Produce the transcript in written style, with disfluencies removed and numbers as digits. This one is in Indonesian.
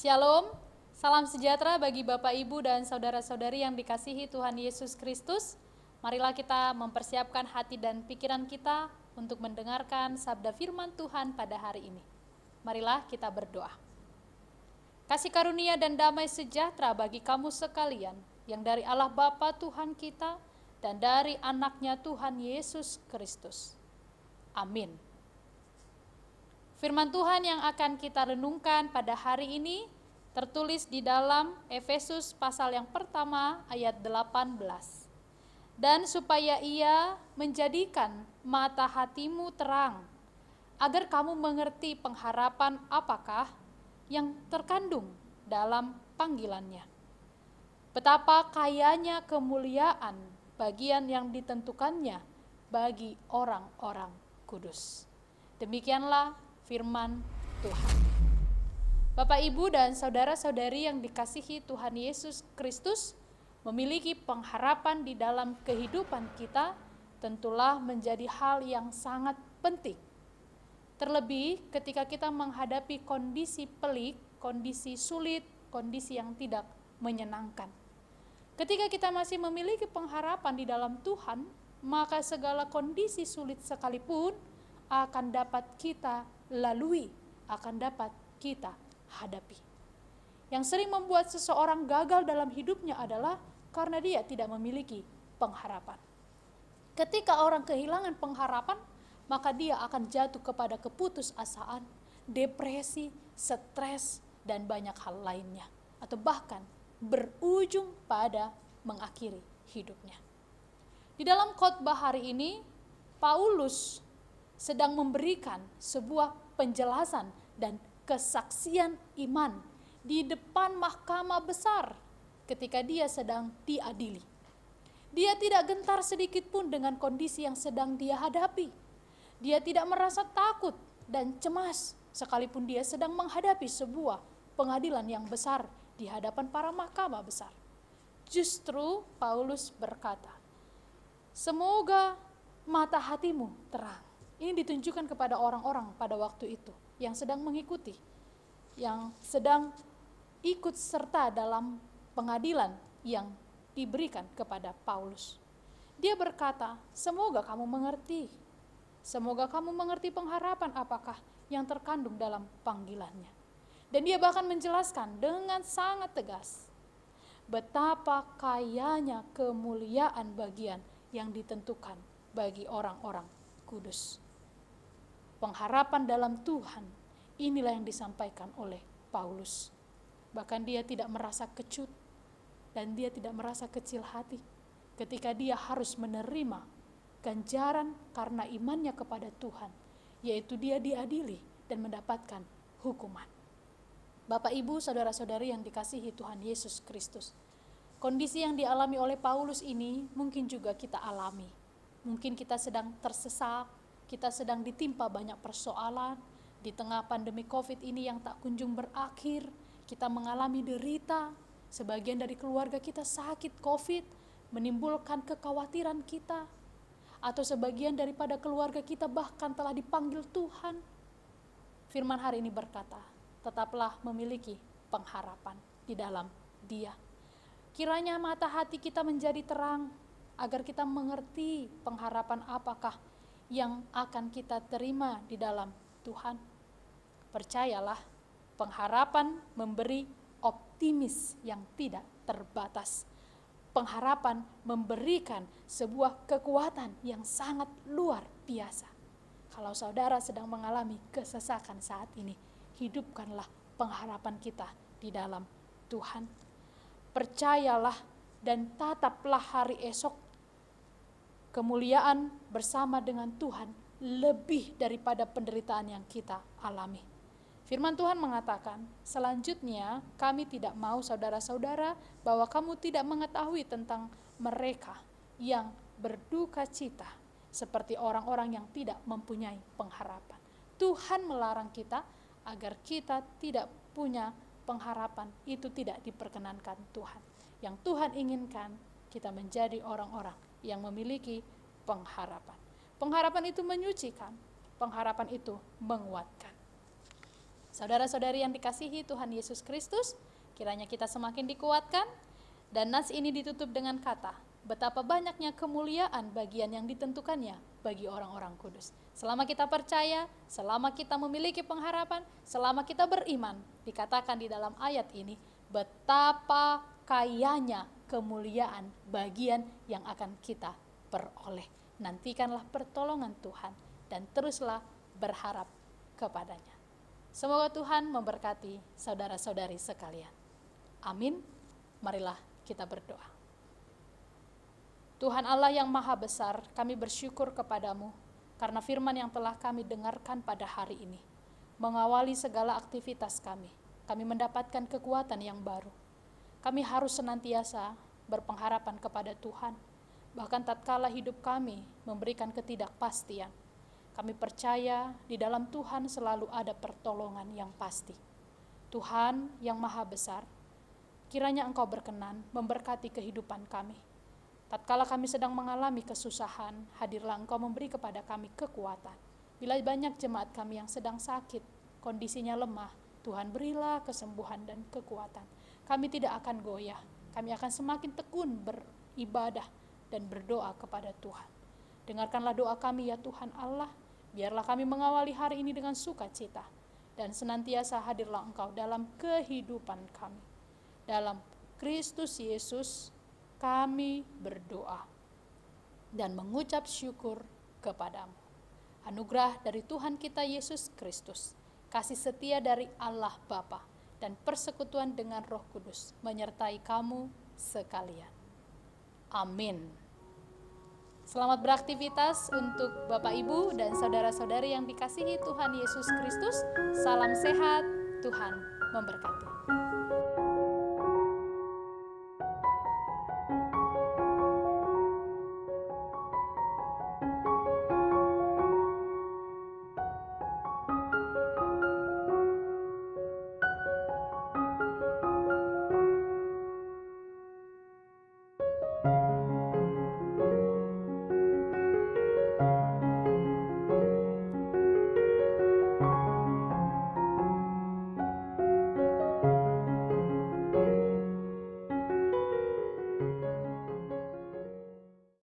Shalom, salam sejahtera bagi Bapak, Ibu, dan saudara-saudari yang dikasihi Tuhan Yesus Kristus. Marilah kita mempersiapkan hati dan pikiran kita untuk mendengarkan sabda firman Tuhan pada hari ini. Marilah kita berdoa. Kasih karunia dan damai sejahtera bagi kamu sekalian, yang dari Allah Bapa Tuhan kita dan dari anaknya Tuhan Yesus Kristus. Amin. Firman Tuhan yang akan kita renungkan pada hari ini tertulis di dalam Efesus pasal yang pertama ayat 18. Dan supaya Ia menjadikan mata hatimu terang, agar kamu mengerti pengharapan apakah yang terkandung dalam panggilannya. Betapa kayanya kemuliaan bagian yang ditentukannya bagi orang-orang kudus. Demikianlah firman Tuhan. Bapak, Ibu, dan saudara-saudari yang dikasihi Tuhan Yesus Kristus, memiliki pengharapan di dalam kehidupan kita tentulah menjadi hal yang sangat penting. Terlebih ketika kita menghadapi kondisi pelik, kondisi sulit, kondisi yang tidak menyenangkan. Ketika kita masih memiliki pengharapan di dalam Tuhan, maka segala kondisi sulit sekalipun akan dapat kita lalui, akan dapat kita hadapi. Yang sering membuat seseorang gagal dalam hidupnya adalah karena dia tidak memiliki pengharapan. Ketika orang kehilangan pengharapan, maka dia akan jatuh kepada keputusasaan, depresi, stres, dan banyak hal lainnya. Atau bahkan berujung pada mengakhiri hidupnya. Di dalam khotbah hari ini, Paulus sedang memberikan sebuah penjelasan dan kesaksian iman di depan mahkamah besar ketika dia sedang diadili. Dia tidak gentar sedikit pun dengan kondisi yang sedang dia hadapi. Dia tidak merasa takut dan cemas sekalipun dia sedang menghadapi sebuah pengadilan yang besar di hadapan para mahkamah besar. Justru Paulus berkata, "Semoga mata hatimu terang." Ini ditunjukkan kepada orang-orang pada waktu itu yang sedang mengikuti, yang sedang ikut serta dalam pengadilan yang diberikan kepada Paulus. Dia berkata, "Semoga kamu mengerti. Semoga kamu mengerti pengharapan apakah yang terkandung dalam panggilannya." Dan dia bahkan menjelaskan dengan sangat tegas betapa kayanya kemuliaan bagian yang ditentukan bagi orang-orang kudus. Pengharapan dalam Tuhan, inilah yang disampaikan oleh Paulus. Bahkan dia tidak merasa kecut dan dia tidak merasa kecil hati ketika dia harus menerima ganjaran karena imannya kepada Tuhan, yaitu dia diadili dan mendapatkan hukuman. Bapak, Ibu, saudara-saudari yang dikasihi Tuhan Yesus Kristus, kondisi yang dialami oleh Paulus ini mungkin juga kita alami. Mungkin kita sedang tersesak, kita sedang ditimpa banyak persoalan. Di tengah pandemi COVID ini yang tak kunjung berakhir, kita mengalami derita. Sebagian dari keluarga kita sakit COVID, menimbulkan kekhawatiran kita. Atau sebagian daripada keluarga kita bahkan telah dipanggil Tuhan. Firman hari ini berkata, tetaplah memiliki pengharapan di dalam Dia. Kiranya mata hati kita menjadi terang, agar kita mengerti pengharapan apakah yang akan kita terima di dalam Tuhan. Percayalah, pengharapan memberi optimis yang tidak terbatas. Pengharapan memberikan sebuah kekuatan yang sangat luar biasa. Kalau saudara sedang mengalami kesesakan saat ini, hidupkanlah pengharapan kita di dalam Tuhan. Percayalah dan tataplah hari esok. Kemuliaan bersama dengan Tuhan lebih daripada penderitaan yang kita alami. Firman Tuhan mengatakan, selanjutnya kami tidak mau saudara-saudara bahwa kamu tidak mengetahui tentang mereka yang berduka cita seperti orang-orang yang tidak mempunyai pengharapan. Tuhan melarang kita agar kita tidak punya pengharapan, itu tidak diperkenankan Tuhan. Yang Tuhan inginkan kita menjadi orang-orang yang memiliki pengharapan. Pengharapan itu menyucikan, pengharapan itu menguatkan. Saudara-saudari yang dikasihi Tuhan Yesus Kristus, kiranya kita semakin dikuatkan, dan nas ini ditutup dengan kata, betapa banyaknya kemuliaan bagian yang ditentukannya bagi orang-orang kudus. Selama kita percaya, selama kita memiliki pengharapan, selama kita beriman, dikatakan di dalam ayat ini, betapa kayanya kemuliaan bagian yang akan kita peroleh. Nantikanlah pertolongan Tuhan dan teruslah berharap kepadanya. Semoga Tuhan memberkati saudara-saudari sekalian. Amin. Marilah kita berdoa. Tuhan Allah yang maha besar, kami bersyukur kepadamu karena firman yang telah kami dengarkan pada hari ini mengawali segala aktivitas kami. Kami mendapatkan kekuatan yang baru. Kami harus senantiasa berpengharapan kepada Tuhan, bahkan tatkala hidup kami memberikan ketidakpastian. Kami percaya di dalam Tuhan selalu ada pertolongan yang pasti. Tuhan yang maha besar, kiranya Engkau berkenan memberkati kehidupan kami. Tatkala kami sedang mengalami kesusahan, hadirlah Engkau memberi kepada kami kekuatan. Bila banyak jemaat kami yang sedang sakit, kondisinya lemah, Tuhan berilah kesembuhan dan kekuatan. Kami tidak akan goyah, kami akan semakin tekun beribadah dan berdoa kepada Tuhan. Dengarkanlah doa kami ya Tuhan Allah, biarlah kami mengawali hari ini dengan sukacita, dan senantiasa hadirlah Engkau dalam kehidupan kami. Dalam Kristus Yesus kami berdoa dan mengucap syukur kepadamu. Anugerah dari Tuhan kita Yesus Kristus, kasih setia dari Allah Bapa, dan persekutuan dengan Roh Kudus menyertai kamu sekalian. Amin. Selamat beraktivitas untuk Bapak, Ibu, dan saudara-saudari yang dikasihi Tuhan Yesus Kristus. Salam sehat, Tuhan memberkati.